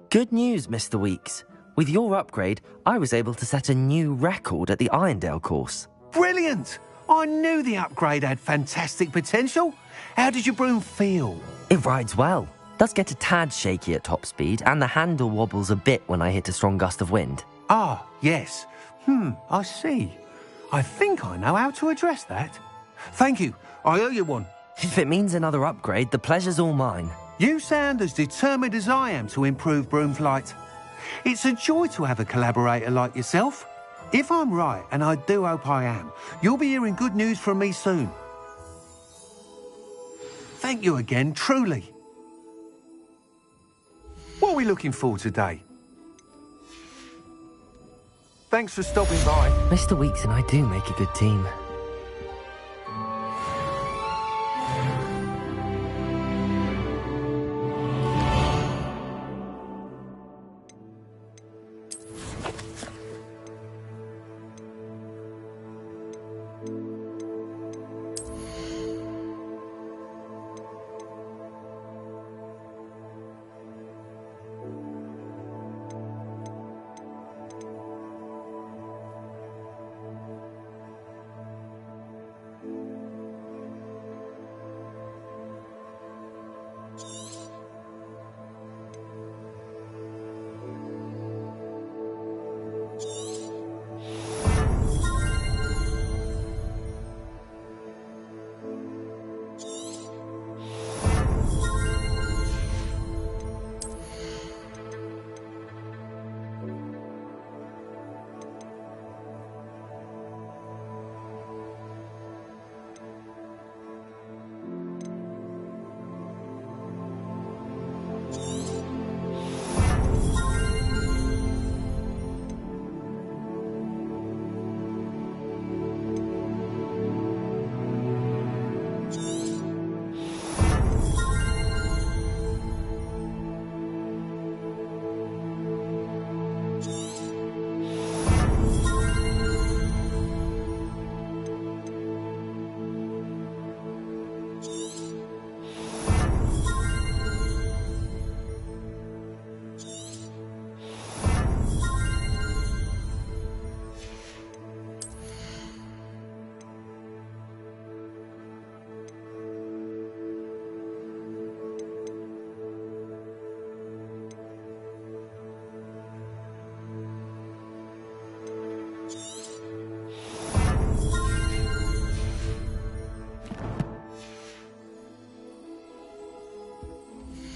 Good news, Mr. Weeks. With your upgrade, I was able to set a new record at the Irondale course. Brilliant! I knew the upgrade had fantastic potential. How did your broom feel? It rides well. Does get a tad shaky at top speed, and the handle wobbles a bit when I hit a strong gust of wind. Ah, yes. I see. I think I know how to address that. Thank you. I owe you one. If it means another upgrade, the pleasure's all mine. You sound as determined as I am to improve broom flight. It's a joy to have a collaborator like yourself. If I'm right, and I do hope I am, you'll be hearing good news from me soon. Thank you again, truly. What are we looking for today? Thanks for stopping by. Mr. Weeks and I do make a good team.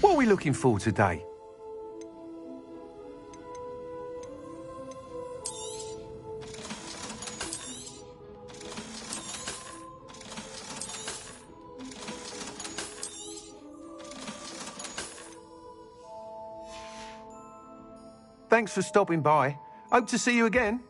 What are we looking for today? Thanks for stopping by. Hope to see you again.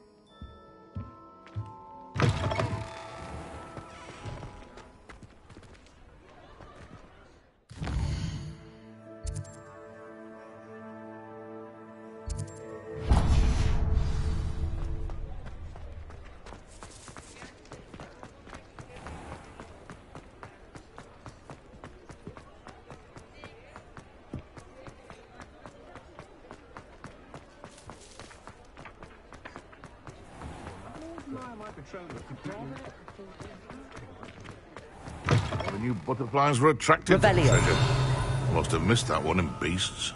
The new butterflies were attracted to Revelio. treasure. Must have missed that one in Beasts.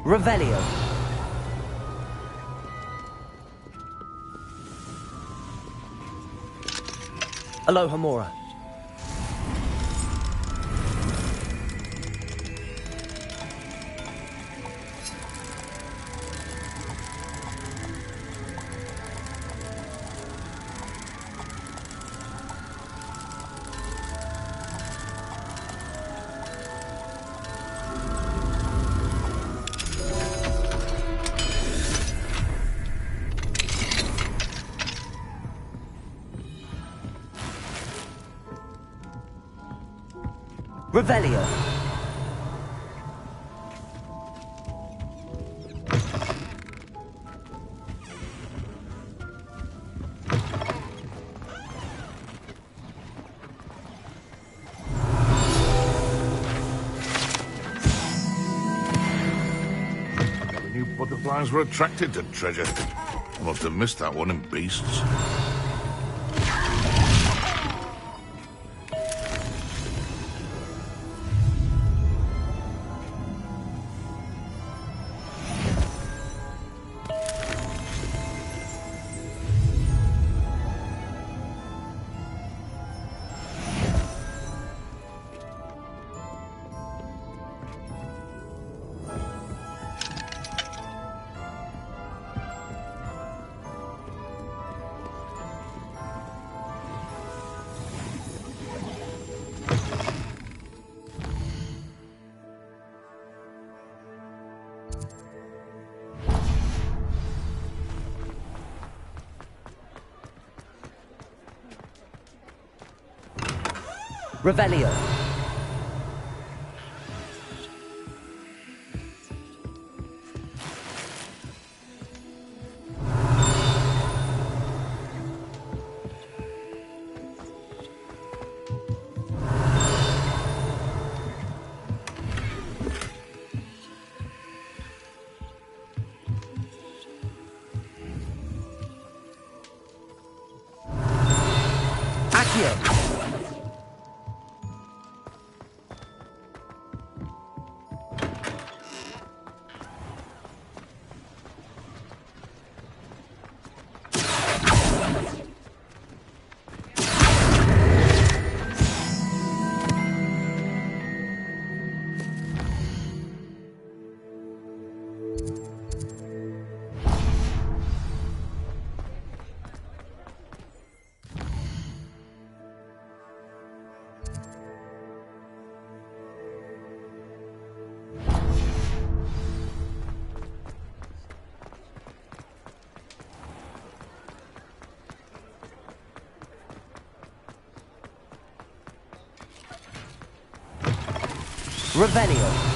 Revelio. Aloha Mora. Revelio. The new butterflies were attracted to treasure. I must have missed that one in Beasts. Revelio. Accio. Revelio.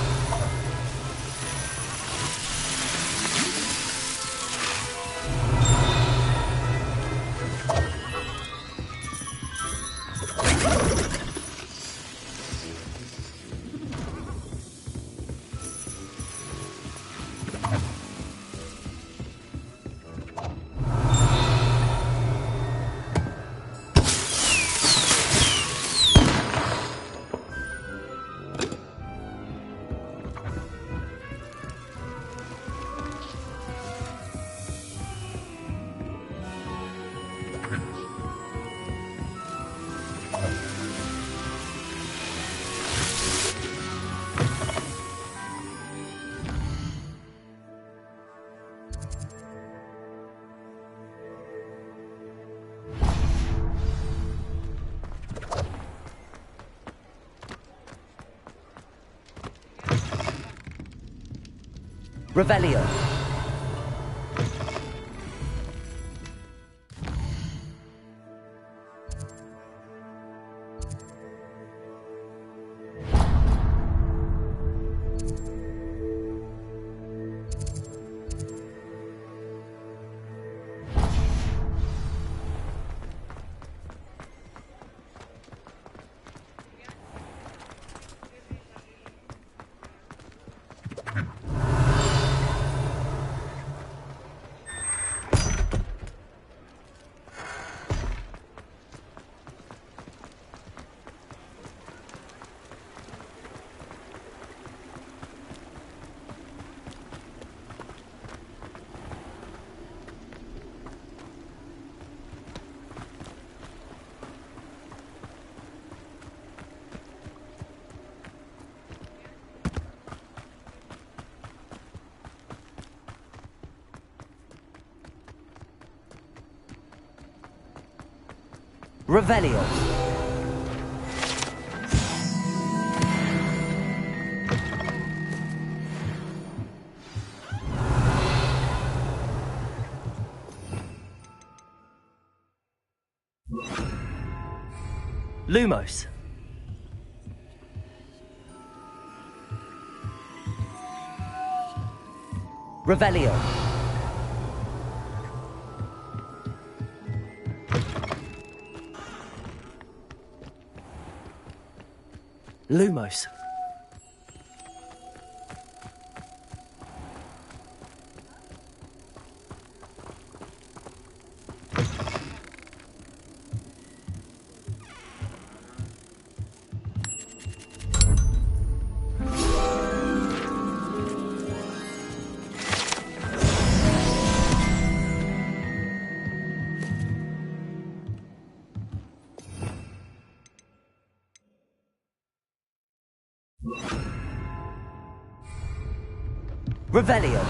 Revelio. Revelio. Lumos. Revelio. Lumos. Revelio.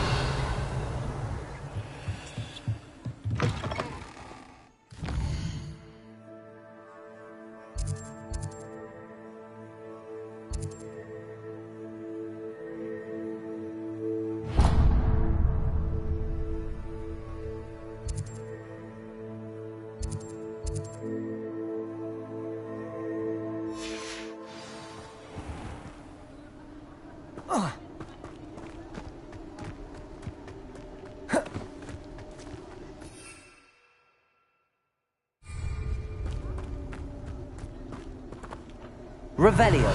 Revelio.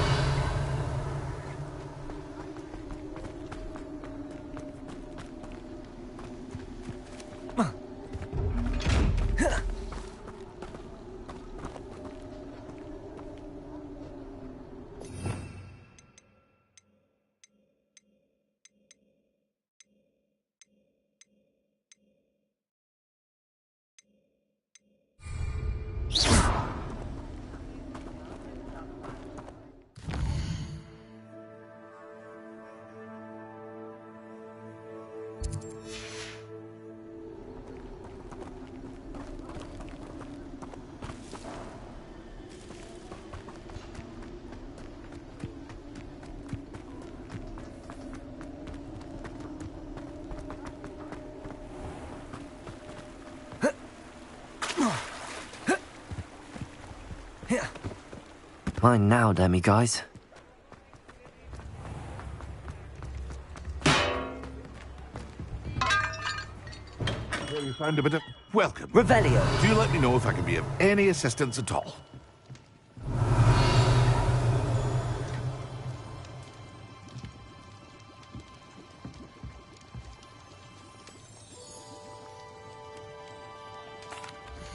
Mine now, demi-guys. So you found a bit of... Welcome. Revelio. Do let me know if I can be of any assistance at all.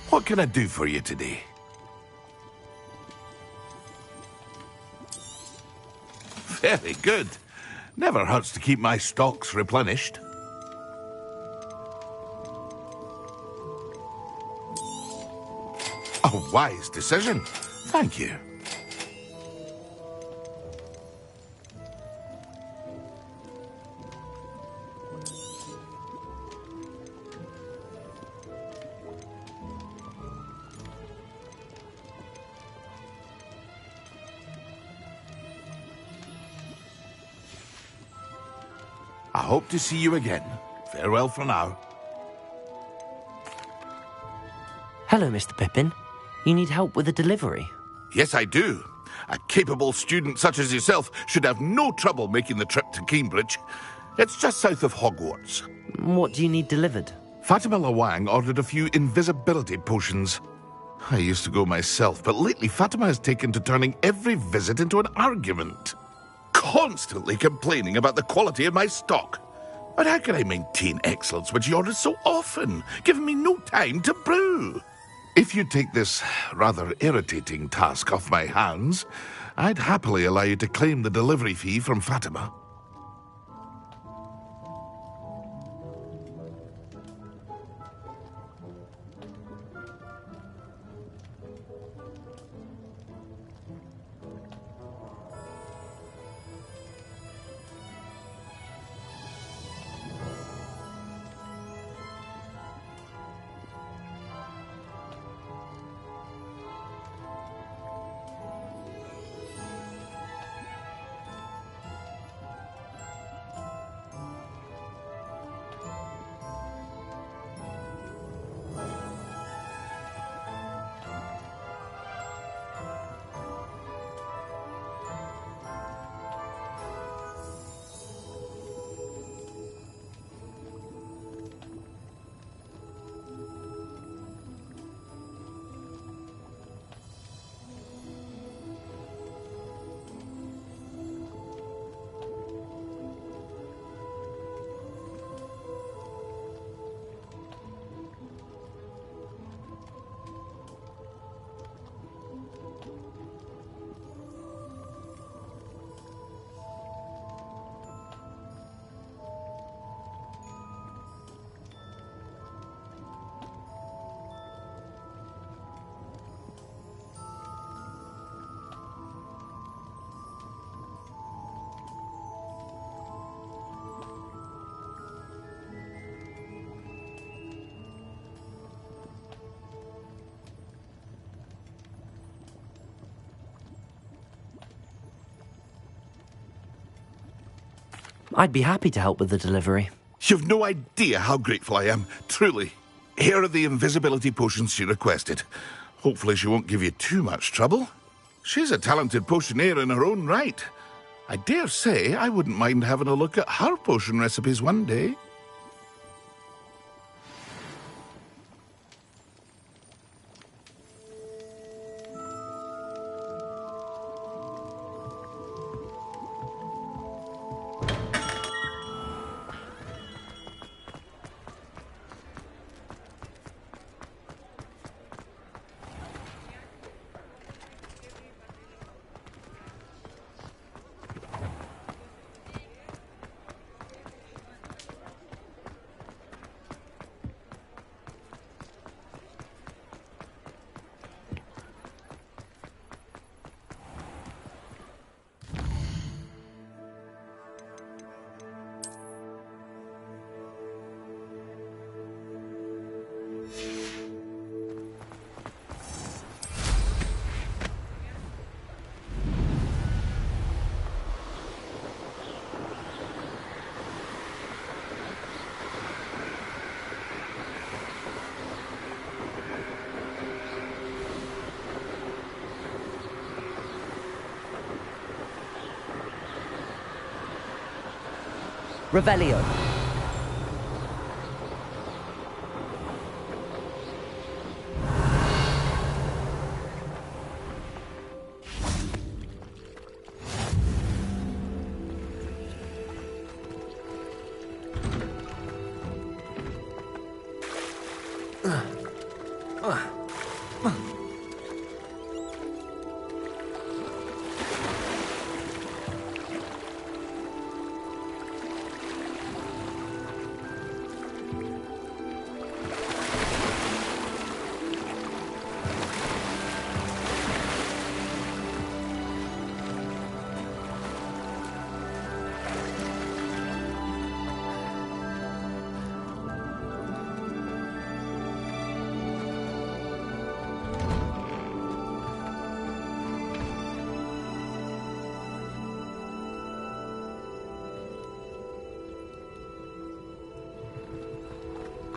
What can I do for you today? Very good. Never hurts to keep my stocks replenished. A wise decision. Thank you. I hope to see you again. Farewell for now. Hello, Mr. Pippin. You need help with a delivery? Yes, I do. A capable student such as yourself should have no trouble making the trip to Cambridge. It's just south of Hogwarts. What do you need delivered? Fatima Lawang ordered a few invisibility potions. I used to go myself, but lately Fatima has taken to turning every visit into an argument. Constantly complaining about the quality of my stock. But how can I maintain excellence when she orders so often, giving me no time to brew? If you take this rather irritating task off my hands, I'd happily allow you to claim the delivery fee from Fatima. I'd be happy to help with the delivery. You've no idea how grateful I am, truly. Here are the invisibility potions she requested. Hopefully she won't give you too much trouble. She's a talented potioneer in her own right. I dare say I wouldn't mind having a look at her potion recipes one day. Revelio.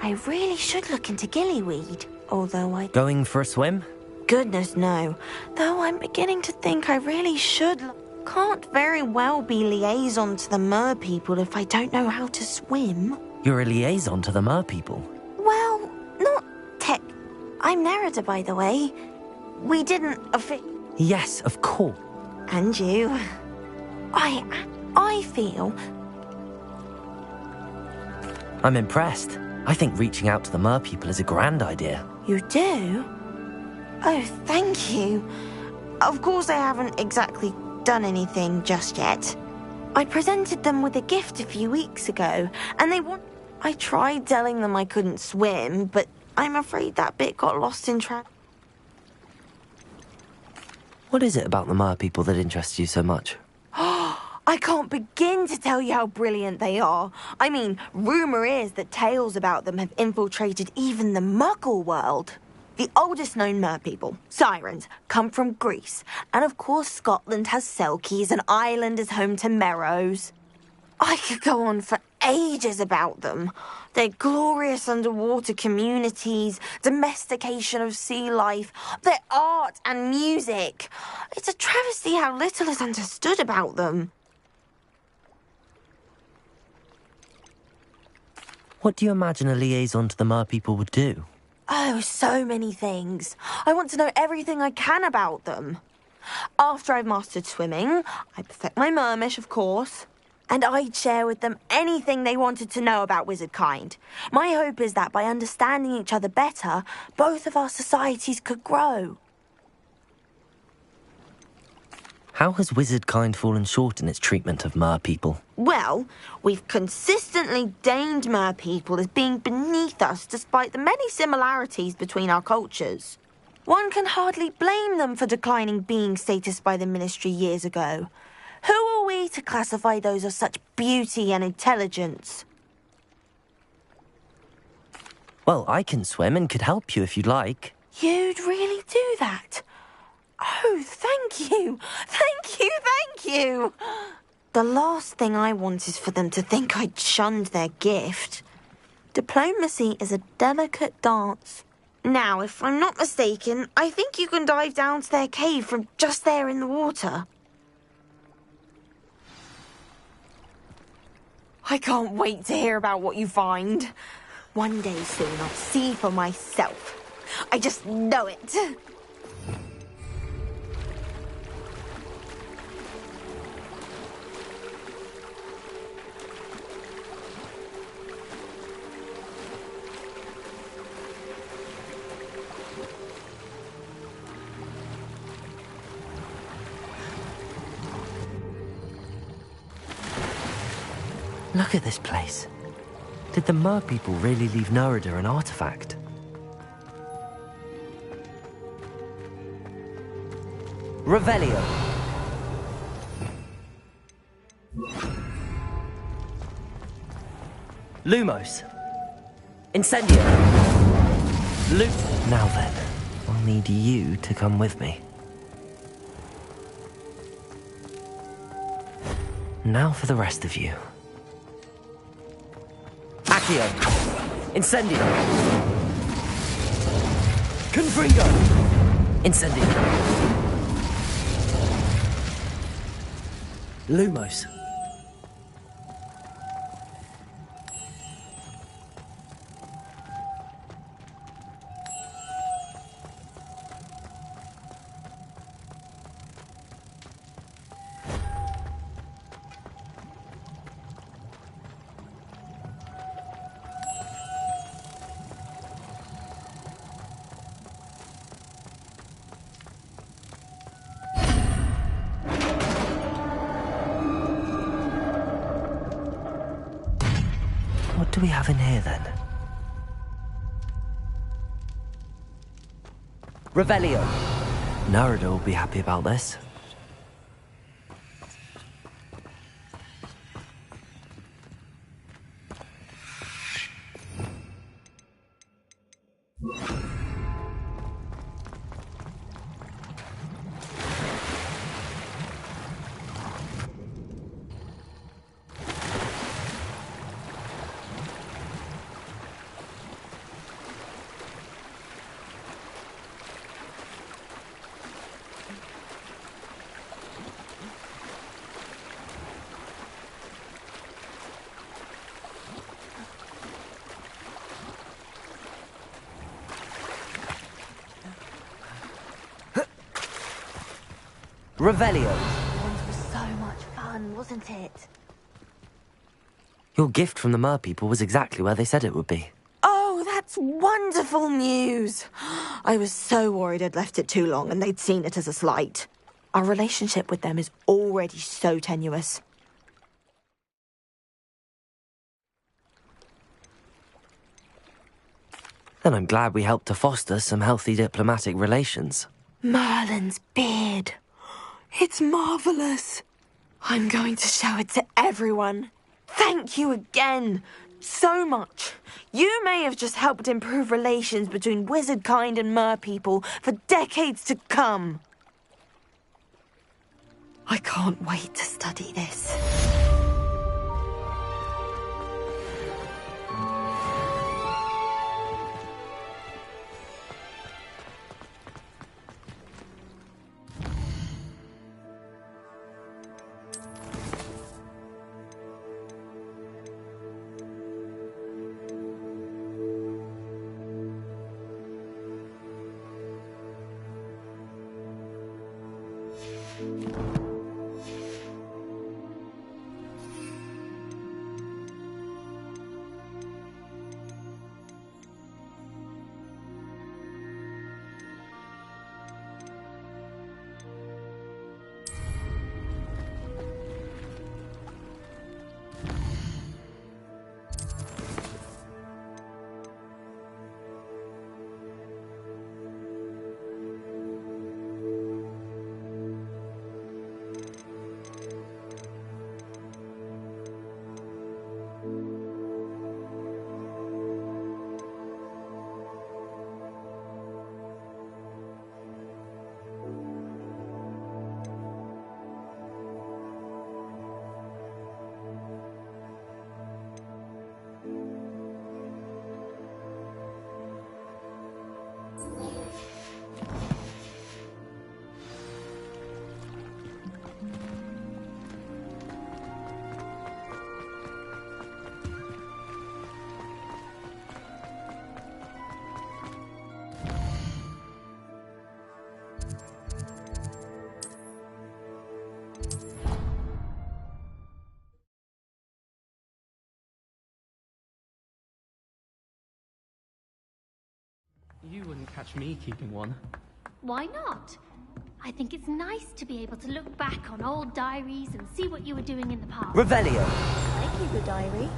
I really should look into gillyweed, although I... Going for a swim? Goodness, no. Though I'm beginning to think I really should. Can't very well be liaison to the mer people if I don't know how to swim. You're a liaison to the mer people? Well, not tech. I'm Nerida, by the way. We didn't Yes, of course. And you. I feel... I'm impressed. I think reaching out to the mer people is a grand idea. You do? Oh, thank you. Of course I haven't exactly done anything just yet. I presented them with a gift a few weeks ago, and I tried telling them I couldn't swim, but I'm afraid that bit got lost in What is it about the mer people that interests you so much? I can't begin to tell you how brilliant they are. I mean, rumour is that tales about them have infiltrated even the Muggle world. The oldest known mer people, sirens, come from Greece. And of course Scotland has Selkies and Ireland is home to Merrows. I could go on for ages about them. Their glorious underwater communities, domestication of sea life, their art and music. It's a travesty how little is understood about them. What do you imagine a liaison to the mer people would do? Oh, so many things. I want to know everything I can about them. After I've mastered swimming, I perfect my mermish, of course, and I'd share with them anything they wanted to know about wizard kind. My hope is that by understanding each other better, both of our societies could grow. How has wizard kind fallen short in its treatment of mer people? Well, we've consistently deigned mer people as being beneath us despite the many similarities between our cultures. One can hardly blame them for declining being status by the Ministry years ago. Who are we to classify those of such beauty and intelligence? Well, I can swim and could help you if you'd like. You'd really do that? Oh, thank you! Thank you, thank you! The last thing I want is for them to think I'd shunned their gift. Diplomacy is a delicate dance. Now, if I'm not mistaken, I think you can dive down to their cave from just there in the water. I can't wait to hear about what you find. One day soon I'll see for myself. I just know it. Look at this place. Did the Mer people really leave Nerida an artifact? Revelio. Lumos. Incendio. Now then, I'll need you to come with me. Now for the rest of you. Accio. Incendio. Confringo. Incendio. Lumos. What do we have in here, then? Revelio. Nerida will be happy about this. Revelio. It was so much fun, wasn't it? Your gift from the Mer people was exactly where they said it would be. Oh, that's wonderful news. I was so worried I'd left it too long and they'd seen it as a slight. Our relationship with them is already so tenuous. Then I'm glad we helped to foster some healthy diplomatic relations. Merlin's beard. It's marvellous. I'm going to show it to everyone. Thank you again. So much. You may have just helped improve relations between wizard kind and Mer people for decades to come. I can't wait to study this. You wouldn't catch me keeping one. Why not? I think it's nice to be able to look back on old diaries and see what you were doing in the past. Revelio. I keep a diary.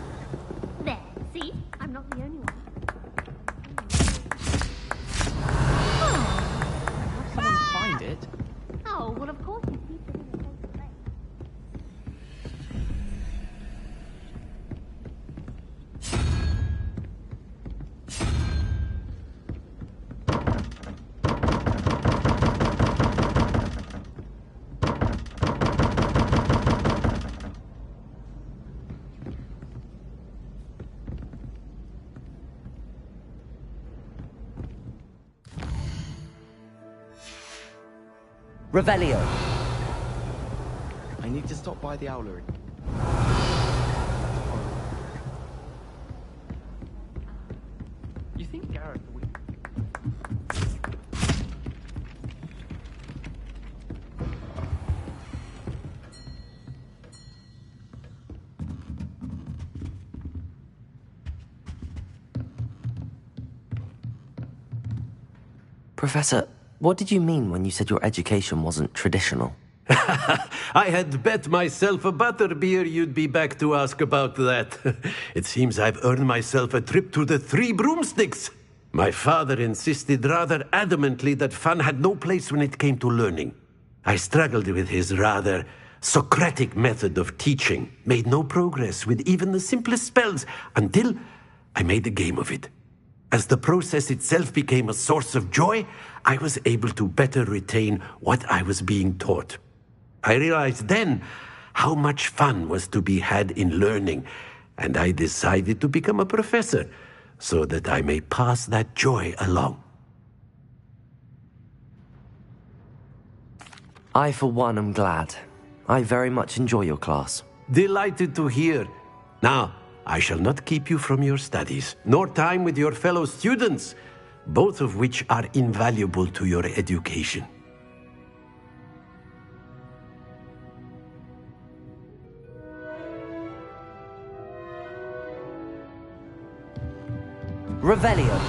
There, see? I'm not the only one. Have someone find it. Oh, well, of course you keep it in a safe place. Revelio. I need to stop by the owlery. You think Gareth will... Professor, what did you mean when you said your education wasn't traditional? I had bet myself a butterbeer you'd be back to ask about that. It seems I've earned myself a trip to the Three Broomsticks. My father insisted rather adamantly that fun had no place when it came to learning. I struggled with his rather Socratic method of teaching, made no progress with even the simplest spells until I made a game of it. As the process itself became a source of joy, I was able to better retain what I was being taught. I realized then how much fun was to be had in learning, and I decided to become a professor so that I may pass that joy along. I, for one, am glad. I very much enjoy your class. Delighted to hear. Now, I shall not keep you from your studies, nor time with your fellow students, both of which are invaluable to your education. Revelio.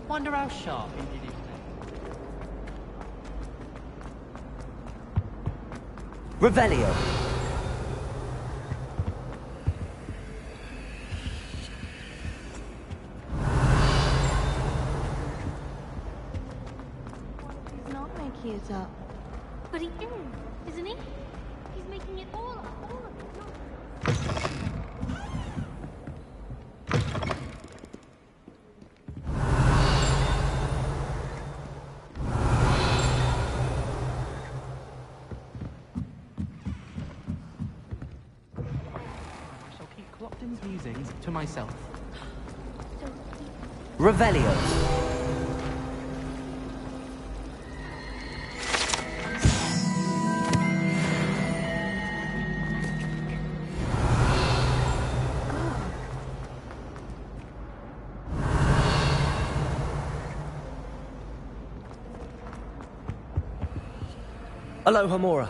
Wonder how sharp he did it. Revelio. He's not making it up. But he is, isn't he? He's making it all up, all of it. Not... Clopton's musings to myself. Revelio. Aloha Mora.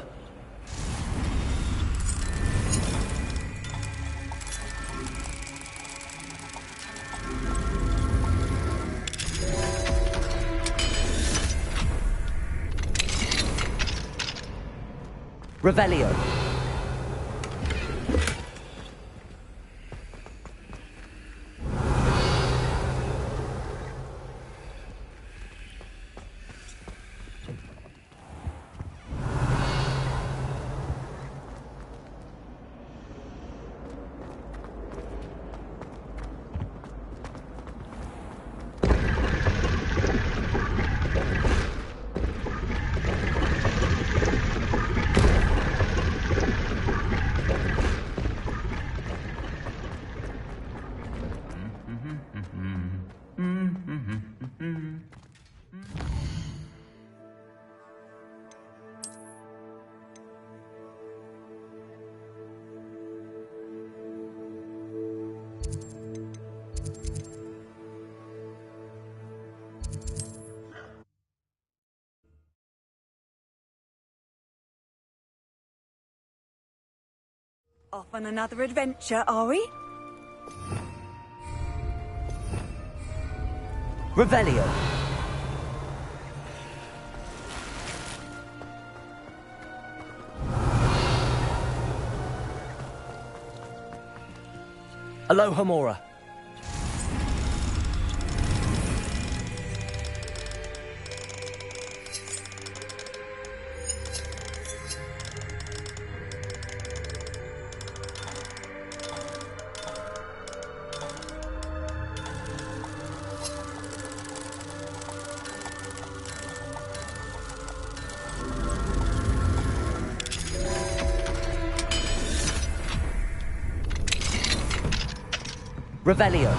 Revelio. Off on another adventure, are we? Revelio. Alohomora. Revelio.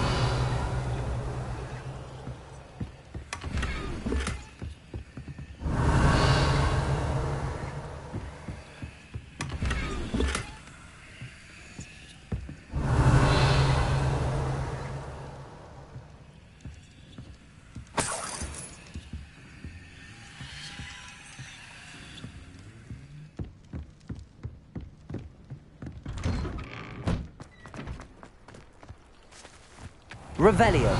Revelio.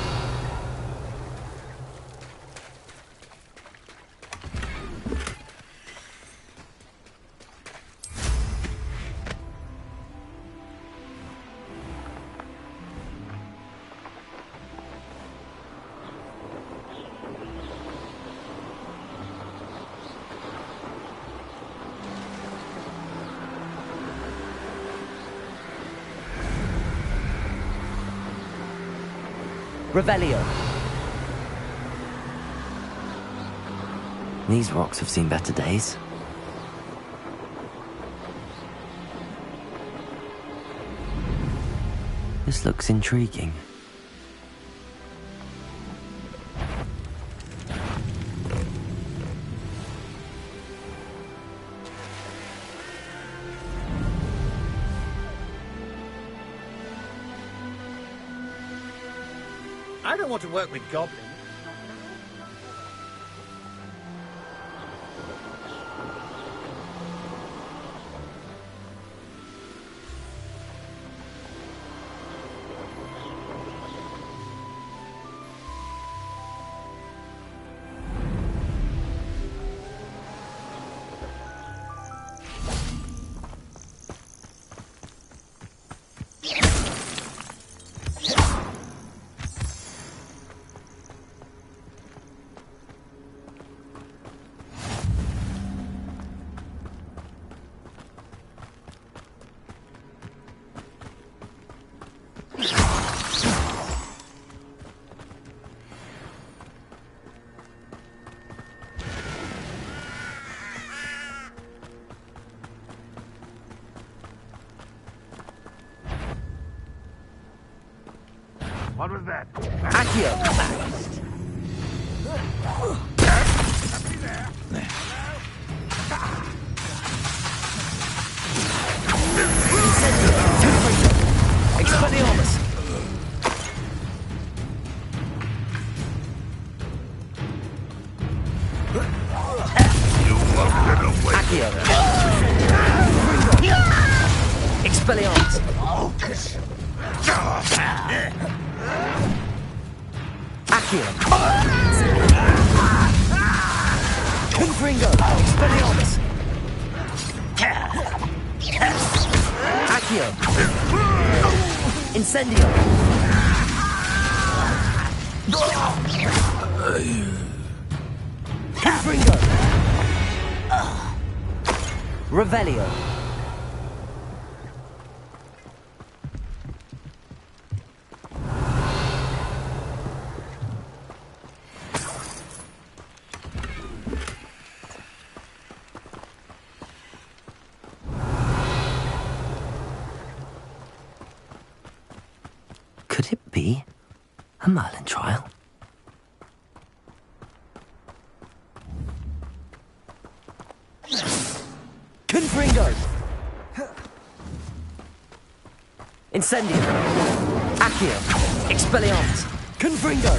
Revelio. These rocks have seen better days. This looks intriguing. I don't want to work with goblins. What was that? Accio. Expelliarmus. You won't get away. Accio. Expelliarmus. Accio. Confringo. Expelliarmus. Accio. Incendio. Confringo. Revelio. Could it be a Merlin trial? Confringo! Incendio! Accio! Expelliarmus! Confringo!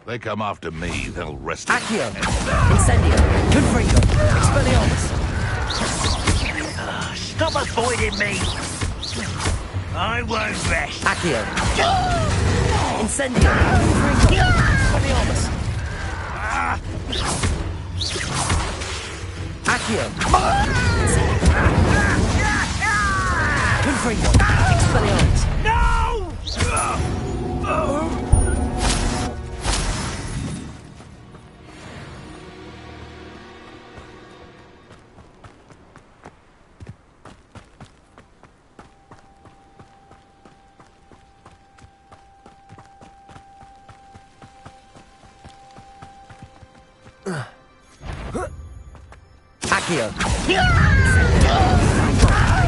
They come after me, they'll rest. Accio! Incendio! Confringo! Expelliarmus! Stop avoiding me! I won't rest. Accio! Incendio! Confringo! Expelliarmus! Accio! Confringo! Expelliarmus! No! Accio!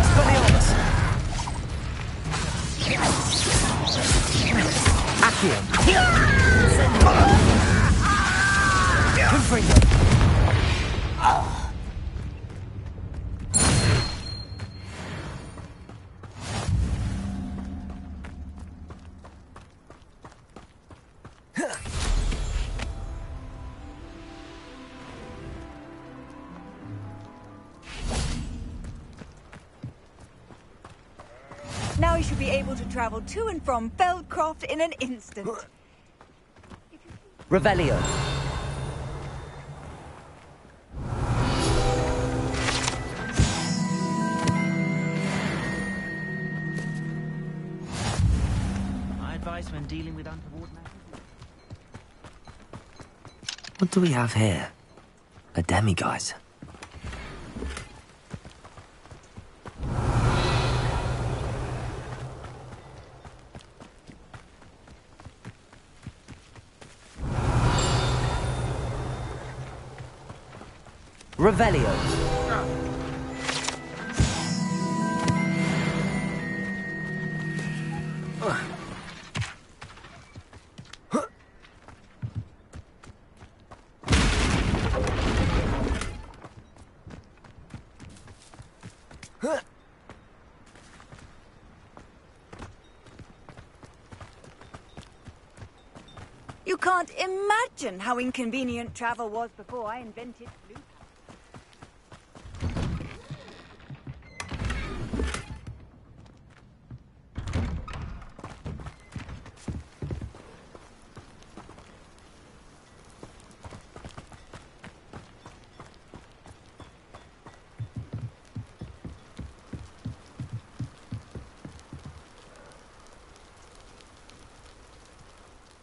Expelliarmus! Accio! Confringo! Now you should be able to travel to and from Feldcroft in an instant. Revelio! My advice when dealing with untoward matters. What do we have here? A demiguise. Revelio. You can't imagine how inconvenient travel was before I invented blue.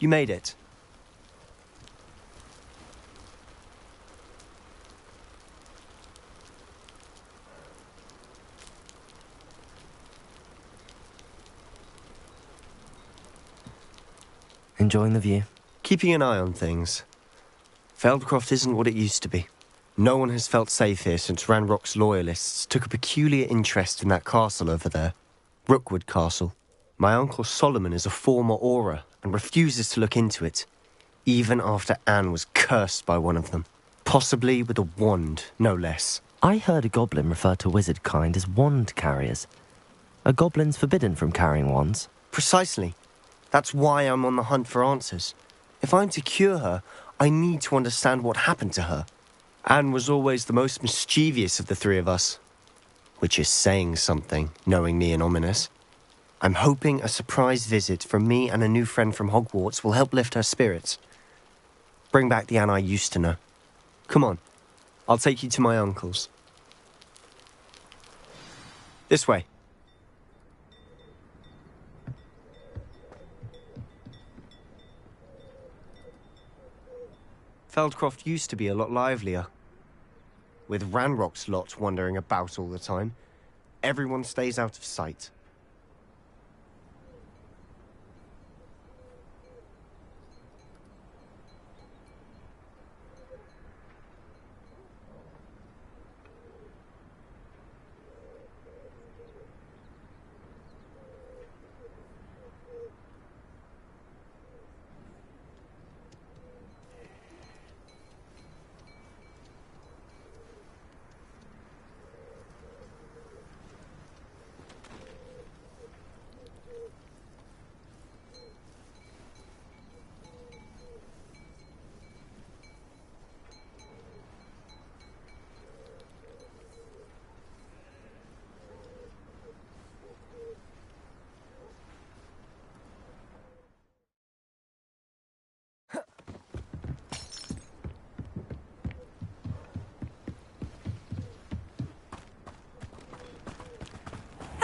You made it. Enjoying the view? Keeping an eye on things. Feldcroft isn't what it used to be. No one has felt safe here since Ranrock's loyalists took a peculiar interest in that castle over there. Rookwood Castle. My uncle Solomon is a former Auror and refuses to look into it, even after Anne was cursed by one of them. Possibly with a wand, no less. I heard a goblin refer to wizard kind as wand carriers. Are goblins forbidden from carrying wands? Precisely. That's why I'm on the hunt for answers. If I'm to cure her, I need to understand what happened to her. Anne was always the most mischievous of the three of us. Which is saying something, knowing me and Ominous. I'm hoping a surprise visit from me and a new friend from Hogwarts will help lift her spirits. Bring back the Anne I used to know. Come on, I'll take you to my uncle's. This way. Feldcroft used to be a lot livelier. With Ranrock's lot wandering about all the time, everyone stays out of sight.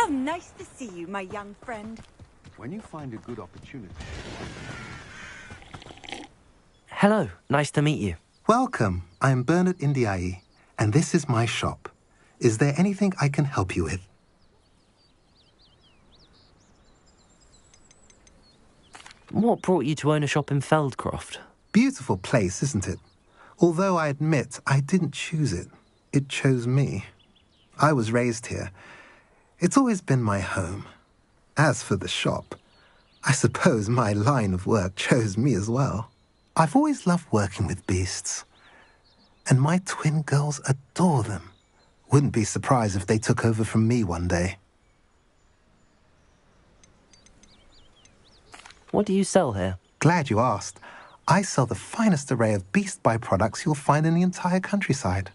How nice to see you, my young friend. When you find a good opportunity... Hello, nice to meet you. Welcome. I am Bernard Indiaye, and this is my shop. Is there anything I can help you with? What brought you to own a shop in Feldcroft? Beautiful place, isn't it? Although I admit I didn't choose it. It chose me. I was raised here. It's always been my home. As for the shop, I suppose my line of work chose me as well. I've always loved working with beasts. And my twin girls adore them. Wouldn't be surprised if they took over from me one day. What do you sell here? Glad you asked. I sell the finest array of beast byproducts you'll find in the entire countryside.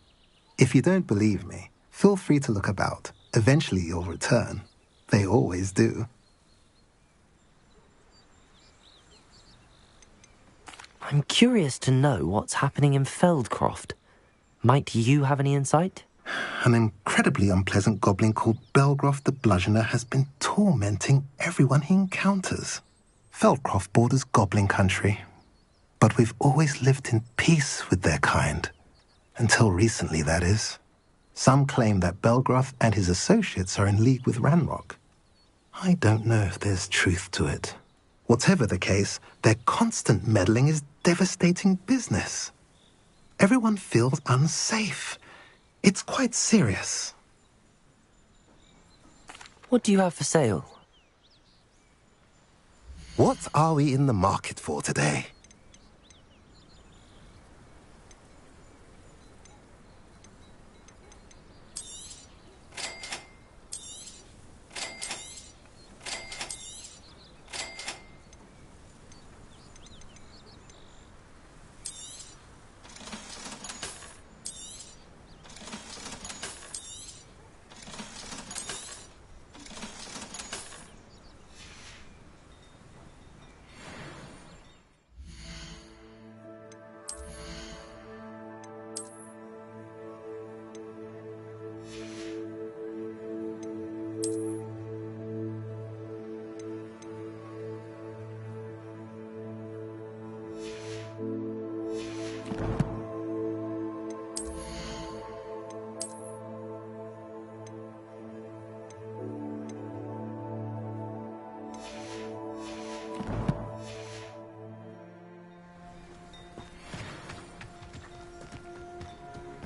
If you don't believe me, feel free to look about. Eventually you'll return. They always do. I'm curious to know what's happening in Feldcroft. Might you have any insight? An incredibly unpleasant goblin called Belgroth the Bludgeoner has been tormenting everyone he encounters. Feldcroft borders goblin country, but we've always lived in peace with their kind. Until recently, that is. Some claim that Belgroth and his associates are in league with Ranrock. I don't know if there's truth to it. Whatever the case, their constant meddling is devastating business. Everyone feels unsafe. It's quite serious. What do you have for sale? What are we in the market for today?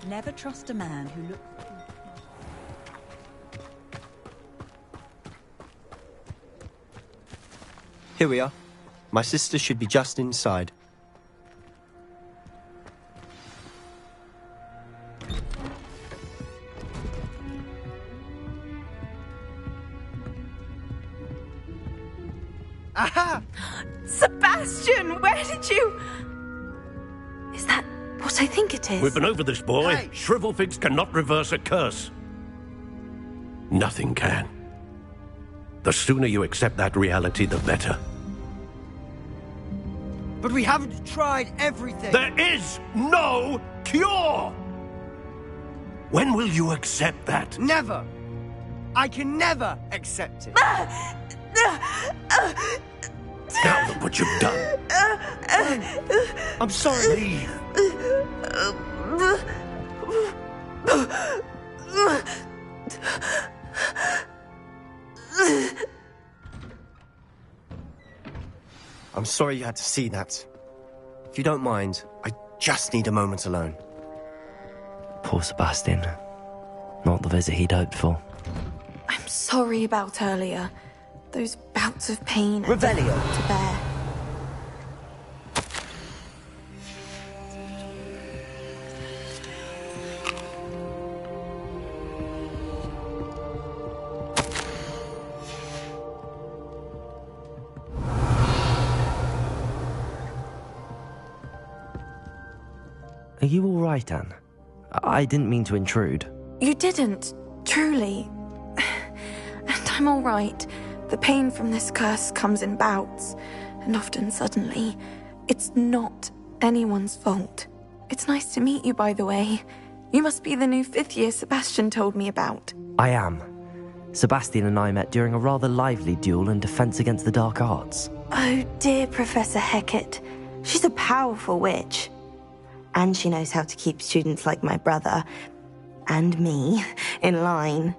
Never trust a man who looks... Here we are. My sister should be just inside. Aha! Sebastian, where did you... Is that what I think it is? We've been over this, boy. Hey. Shrivelfigs cannot reverse a curse. Nothing can. The sooner you accept that reality, the better. But we haven't tried everything. There is no cure! When will you accept that? Never. I can never accept it. Now look what you've done. I'm sorry. Leave. I'm sorry you had to see that. If you don't mind, I just need a moment alone. Poor Sebastian. Not the visit he'd hoped for. I'm sorry about earlier. Those bouts of pain are Revelio. difficult to bear. Are you all right, Anne? I didn't mean to intrude. You didn't, truly. And I'm all right. The pain from this curse comes in bouts, and often suddenly. It's not anyone's fault. It's nice to meet you, by the way. You must be the new 5th year Sebastian told me about. I am. Sebastian and I met during a rather lively duel in defense against the dark arts. Oh, dear Professor Hecat. She's a powerful witch. And she knows how to keep students like my brother, and me, in line.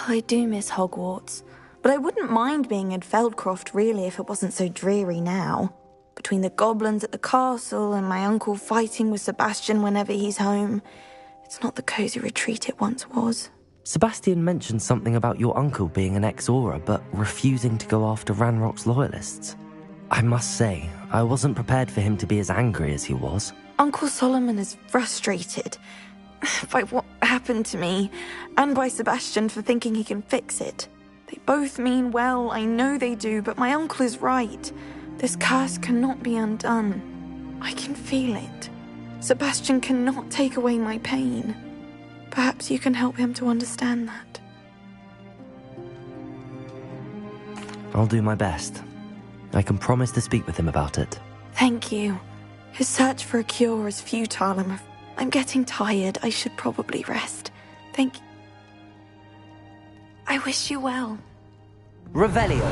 I do miss Hogwarts, but I wouldn't mind being in Feldcroft, really, if it wasn't so dreary now. Between the goblins at the castle and my uncle fighting with Sebastian whenever he's home, it's not the cosy retreat it once was. Sebastian mentioned something about your uncle being an ex-Auror, but refusing to go after Ranrock's loyalists. I must say, I wasn't prepared for him to be as angry as he was. Uncle Solomon is frustrated by what happened to me, and by Sebastian for thinking he can fix it. They both mean well, I know they do, but my uncle is right. This curse cannot be undone. I can feel it. Sebastian cannot take away my pain. Perhaps you can help him to understand that. I'll do my best. I can promise to speak with him about it. Thank you. His search for a cure is futile. I'm getting tired. I should probably rest. Thank you. I wish you well. Revelio.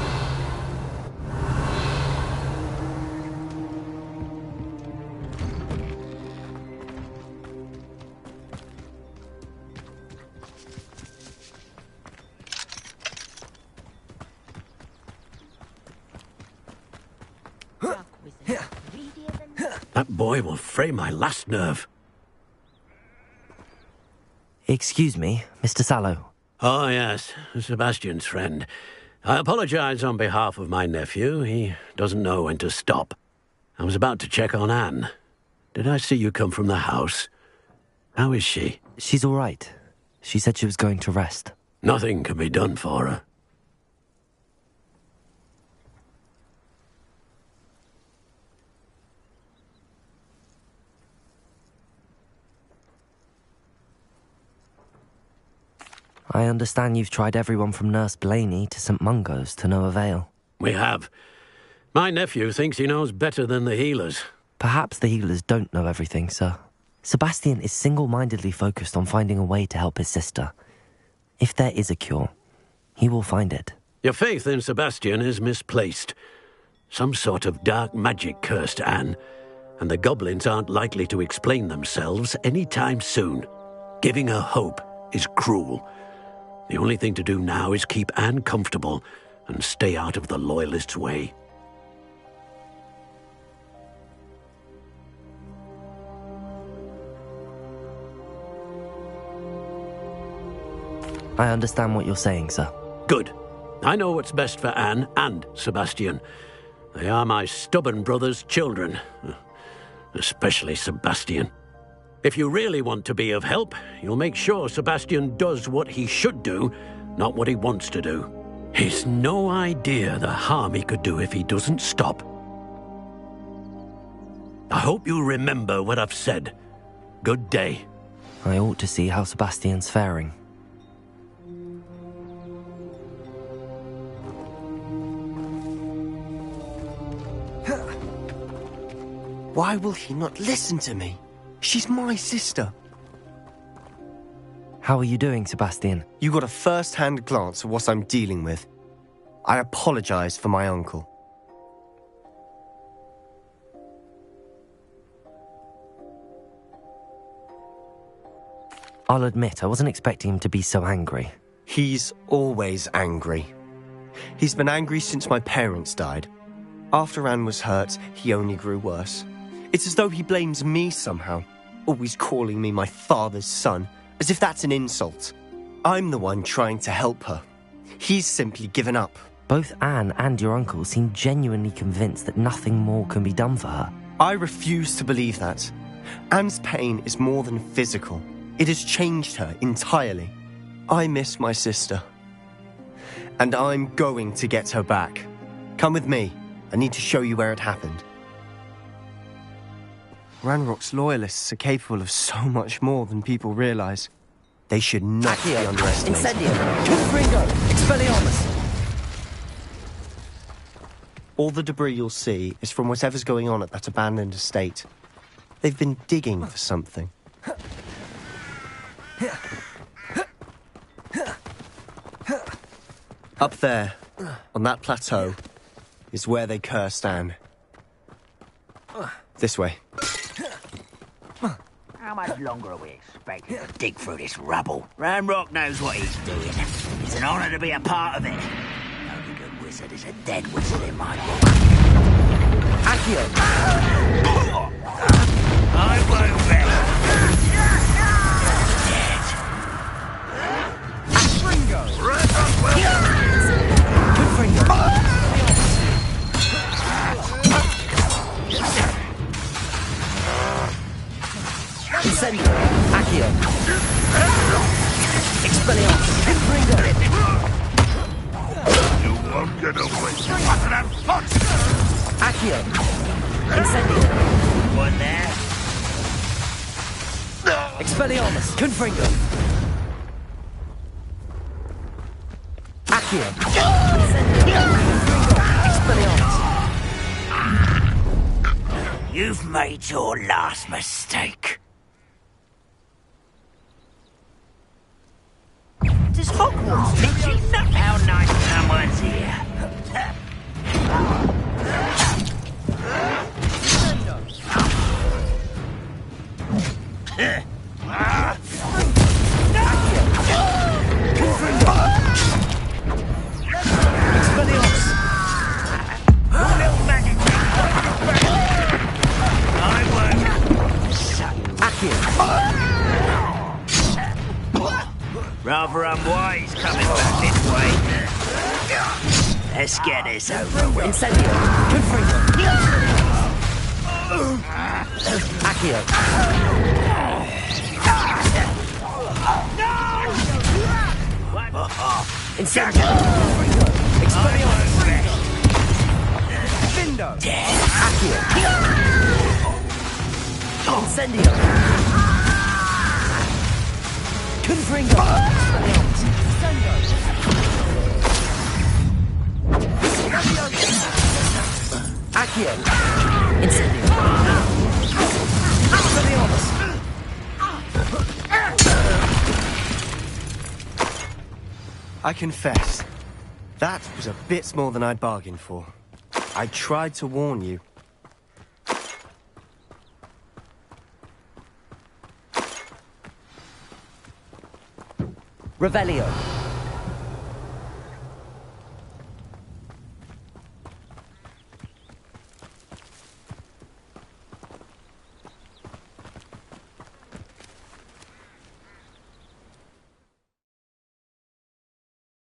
That boy will fray my last nerve. Excuse me, Mr. Sallow. Oh, yes, Sebastian's friend. I apologize on behalf of my nephew. He doesn't know when to stop. I was about to check on Anne. Did I see you come from the house? How is she? She's all right. She said she was going to rest. Nothing can be done for her. I understand you've tried everyone from Nurse Blaney to St. Mungo's to no avail. We have. My nephew thinks he knows better than the healers. Perhaps the healers don't know everything, sir. Sebastian is single-mindedly focused on finding a way to help his sister. If there is a cure, he will find it. Your faith in Sebastian is misplaced. Some sort of dark magic cursed Anne, and the goblins aren't likely to explain themselves anytime soon. Giving her hope is cruel. The only thing to do now is keep Anne comfortable and stay out of the Loyalists' way. I understand what you're saying, sir. Good. I know what's best for Anne and Sebastian. They are my stubborn brother's children. Especially Sebastian. If you really want to be of help, you'll make sure Sebastian does what he should do, not what he wants to do. He's no idea the harm he could do if he doesn't stop. I hope you remember what I've said. Good day. I ought to see how Sebastian's faring. Why will he not listen to me? She's my sister. How are you doing, Sebastian? You got a first-hand glance at what I'm dealing with. I apologize for my uncle. I'll admit, I wasn't expecting him to be so angry. He's always angry. He's been angry since my parents died. After Anne was hurt, he only grew worse. It's as though he blames me somehow, always calling me my father's son, as if that's an insult. I'm the one trying to help her. He's simply given up. Both Anne and your uncle seem genuinely convinced that nothing more can be done for her. I refuse to believe that. Anne's pain is more than physical. It has changed her entirely. I miss my sister. And I'm going to get her back. Come with me. I need to show you where it happened. Ranrock's loyalists are capable of so much more than people realize. They should not be underestimated. Incendio! Confringo! Expelliarmus! All the debris you'll see is from whatever's going on at that abandoned estate. They've been digging for something. Up there, on that plateau, is where they cursed Anne. This way. How much longer are we expected to dig through this rubble? Ranrock knows what he's doing. It's an honor to be a part of it. The only good wizard is a dead wizard in my book. Accio! I won't be. Good Fringo! Incendio! Accio! Expelliarmus! Good Fringo! You won't get away. What an punch! Accio! Incendio! One there. Expelliarmus! Confringo! Accio! Incendio! Expelliarmus! You've made your last mistake. Does Hogwarts teach you nothing? How nice someone's here. Rather unwise coming back this way. Let's get this over with. Incendio! Confringo! Accio! Incendio! Expelliarmus! Vindo! Accio! Incendio! Confringo! Accio! Incendio! Expelliarmus! I confess, that was a bit more than I'd bargained for. I tried to warn you. Revelio!